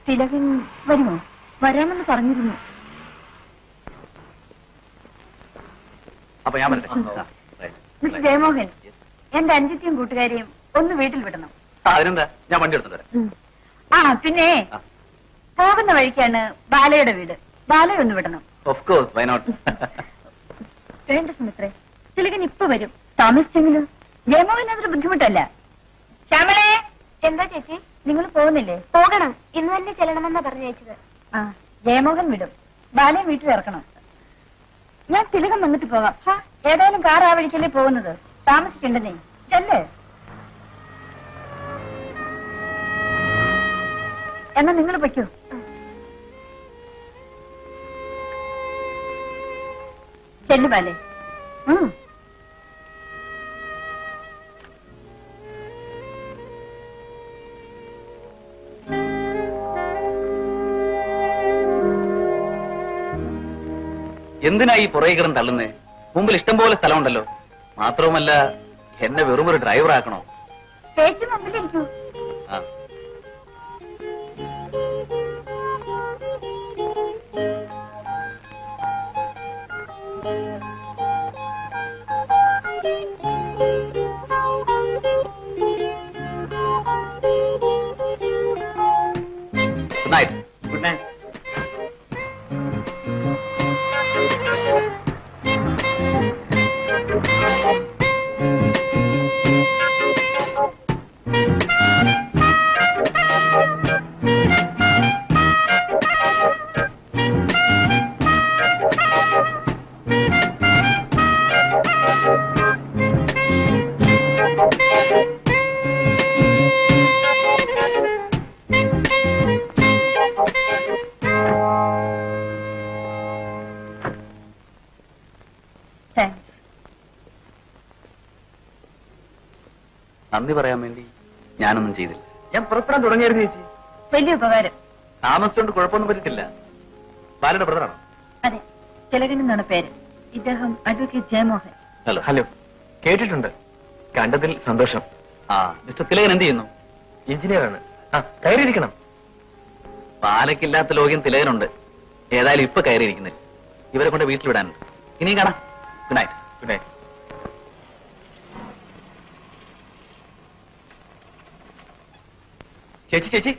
തിലകൻ വരുമോ? വരാമെന്ന് പറഞ്ഞിരുന്നു. അപ്പൊ ഞാൻ മിസ്റ്റർ ജയമോഹൻ, എന്റെ അനുജത്തിയും കൂട്ടുകാരെയും ഒന്ന് വീട്ടിൽ വിടണം. അതിനെന്താ, ഞാൻ വണ്ടി എടുത്തു തരാം. ആ പിന്നെ പോകുന്ന വഴിക്കാണ് ബാലയുടെ വീട്. ബാലയെ ഒന്ന് വിടണം. Of course, why not? വേണ്ട സുമിത്രേ, തിലകൻ ഇപ്പൊ വരും. താമസിച്ചെങ്കിലും ജയമോഹൻ അതൊരു ബുദ്ധിമുട്ടല്ല. ശ്യാമളേ, എന്താ ചേച്ചി? നിങ്ങൾ പോകുന്നില്ലേ? പോകണം, ഇന്ന് തന്നെ ചെല്ലണമെന്നാ പറഞ്ഞയച്ചത്. ആ, ജയമോഹൻ വിടും. ബാലയെ വീട്ടിൽ ഇറക്കണം. ഞാൻ തിലകം വന്നിട്ട് പോകാം. ഏതായാലും കാർ ആ വഴിക്കല്ലേ പോകുന്നത്. താമസിക്കണ്ടെന്നേ. ചെല്ലേ. എന്നാ നിങ്ങൾ പൊയ്ക്കോ. ചെല്ലു ബാലേ. എന്തിനാ ഈ പുറകെ കിടന്ന് തള്ളുന്നേ? മുമ്പിൽ ഇഷ്ടം പോലെ സ്ഥലമുണ്ടല്ലോ. മാത്രവുമല്ല, എന്നെ വെറും ഒരു ഡ്രൈവർ ആക്കണോ? ചേച്ചി മുമ്പിലിരിക്കൂ. ആ, ഗുഡ് നൈറ്റ്. Good night. നന്ദി പറയാൻ വേണ്ടി ഞാനൊന്നും ചെയ്തില്ല. ഞാൻ പുറപ്പെടാൻ തുടങ്ങിയായിരുന്നു ചേച്ചി. വലിയ ഉപകാരം. താമസിച്ചുകൊണ്ട് കുഴപ്പമൊന്നും പറ്റിട്ടില്ല. ബാലയുടെ ബ്രദറാണോ? അതെ, തിലകൻ എന്നാണ് പേര്. ഇദ്ദേഹം അഡ്വക്കേറ്റ് ജയമോഹൻ. ഹലോ. ഹലോ, കേട്ടിട്ടുണ്ട്. കണ്ടതിൽ സന്തോഷം. ആ, മിസ്റ്റർ തിലകൻ എന്ത് ചെയ്യുന്നു? എഞ്ചിനീയറാണ്. ആ, കയറിയിരിക്കണം. പാലക്കില്ലാത്ത ലോകം തിലകനുണ്ട്. ഏതായാലും ഇപ്പൊ കയറിയിരിക്കുന്നില്ല. ഇവരെ കൊണ്ട് വീട്ടിൽ വിടാനുണ്ട്. ഇനിയും കാണാം. Good night. Good night. ചേച്ചി ചേച്ചി,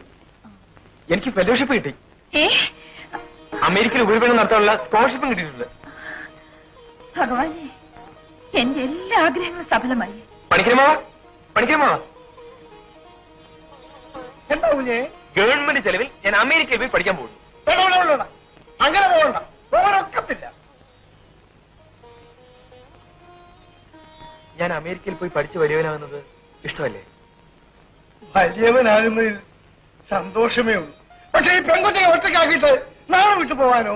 എനിക്ക് ഫെലോഷിപ്പ് കിട്ടി. അമേരിക്കയിൽ ഉപരിപഠനം നടത്താനുള്ള സ്കോളർഷിപ്പും കിട്ടിയിട്ടുണ്ട്. ഭഗവാനെ, എന്റെ എല്ലാ ആഗ്രഹങ്ങളും സഫലമായി. പണിക്കരമാവ, പണിക്കരമാവ, എന്താ കുഞ്ഞേ? ഗവൺമെന്റ് ചെലവിൽ ഞാൻ അമേരിക്കയിൽ പോയി പഠിക്കാൻ പോകുന്നു. അങ്ങനെ പോകണ്ട, പോകാനൊക്കത്തില്ല. ഞാൻ അമേരിക്കയിൽ പോയി പഠിച്ചു വലിയവനാകുന്നത് ഇഷ്ടമല്ലേ? വലിയവനാകുന്നതിൽ സന്തോഷമേ ഉള്ളൂ. പക്ഷെ ഈ പെൺകുട്ടിയെ ഒറ്റയ്ക്കാക്കിയിട്ട് നാളെ വിട്ടു പോവാനോ?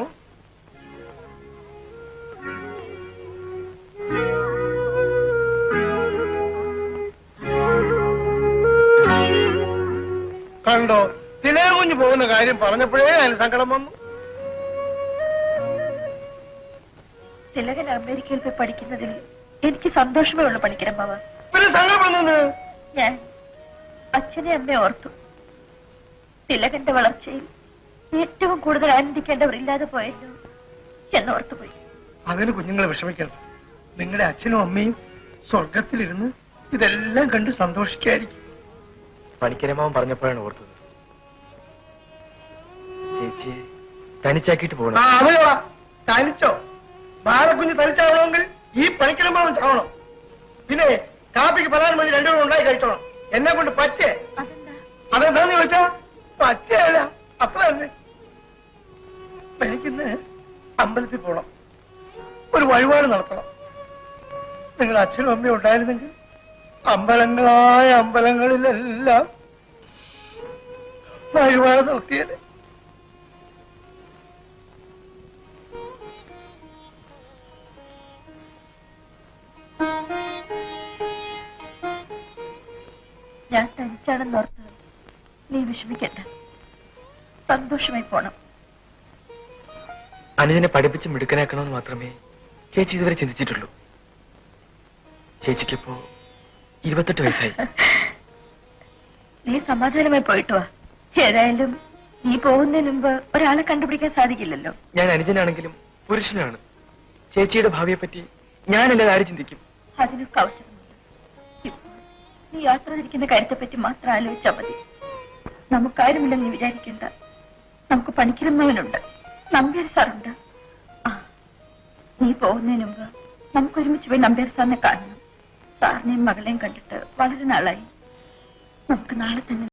കണ്ടോ, തിലകുഞ്ഞു പോകുന്ന കാര്യം പറഞ്ഞപ്പോഴേ അതിന് സങ്കടം വന്നു. തിലകൻ അമേരിക്കയിൽ പോയി പഠിക്കുന്നതിൽ എനിക്ക് സന്തോഷമേ ഉള്ളൂ പണിക്കരമ്മാവ. പിന്നെ സങ്കടപ്പെടുന്നത്? ഞാൻ അച്ഛനെ അമ്മയെ ഓർത്തു. തിലകന്റെ വളർച്ചയിൽ ഏറ്റവും കൂടുതൽ ആനന്ദിക്കേണ്ടവരില്ലാതെ പോയല്ലോ എന്നോർത്തുപോയി. അതിന് കുഞ്ഞുങ്ങളെ വിഷമിക്കണം. നിങ്ങളുടെ അച്ഛനും അമ്മയും സ്വർഗത്തിലിരുന്ന് ഇതെല്ലാം കണ്ട് സന്തോഷിക്കായിരിക്കും. പണിക്കരമാവൻ പറഞ്ഞപ്പോഴാണ് ഓർത്തത്. ചേച്ചിയെ തനിച്ചാക്കിയിട്ട് പോകണം. അതെയോ? തനിച്ചോ? ബാലക്കുഞ്ഞ് തനിച്ചാവണമെങ്കിൽ ഈ പണിക്കരമാവൻ ചാവണം. പിന്നെ കാപ്പിക്ക് പലഹാരം മതി രണ്ടുപേരും ഉണ്ടായി കഴിച്ചോണം. എന്നെ കൊണ്ട് പറ്റേ? അതെന്താന്ന് ചോദിച്ചാ പറ്റേല, അത്ര തന്നെ. എനിക്കിന്ന് അമ്പലത്തിൽ പോണം, ഒരു വഴിപാട് നടത്തണം. നിങ്ങളുടെ അച്ഛനും അമ്മയും ഉണ്ടായിരുന്നെങ്കിൽ അമ്പലങ്ങളായ അമ്പലങ്ങളിലെല്ലാം വഴിപാട് നടത്തിയത്. ഞാൻ തനിച്ചാണെന്നോർത്ത് നീ വിഷമിക്കണ്ട. സന്തോഷമായി പോണം. അനുജനെ പഠിപ്പിച്ച് മിടുക്കനാക്കണമെന്ന് മാത്രമേ ചേച്ചി ഇതുവരെ ചിന്തിച്ചിട്ടുള്ളൂ. ചേച്ചിക്കിപ്പോ 28 വയസ്സായി. നീ സമാധാനമായി പോയിട്ട് വാ. ഏതായാലും നീ പോകുന്നതിന് മുമ്പ് ഒരാളെ കണ്ടുപിടിക്കാൻ സാധിക്കില്ലല്ലോ. ഞാൻ അനുജനാണെങ്കിലും പുരുഷനാണ്. ചേച്ചിയുടെ ഭാവിയെ പറ്റി ഞാനല്ലാതെ ആര് ചിന്തിക്കും? അതിനൊക്കെ അവസരമുണ്ട്. ഇപ്പോൾ നീ യാത്ര തിരിക്കുന്ന കാര്യത്തെപ്പറ്റി മാത്രം ആലോചിച്ചാൽ മതി. നമുക്കാരുമില്ലെന്ന് നീ വിചാരിക്കണ്ട. നമുക്ക് പണിക്കരമ്മവനുണ്ട്, നമ്പ്യാർ സാറുണ്ട്. ആ, നീ പോകുന്നതിന് മുമ്പ് നമുക്ക് ഒരുമിച്ച് പോയി നമ്പ്യാർ സാറിനെ കാണണം. സാറിനെയും മകളെയും കണ്ടിട്ട് വളരെ നാളായി. നമുക്ക് നാളെ തന്നെ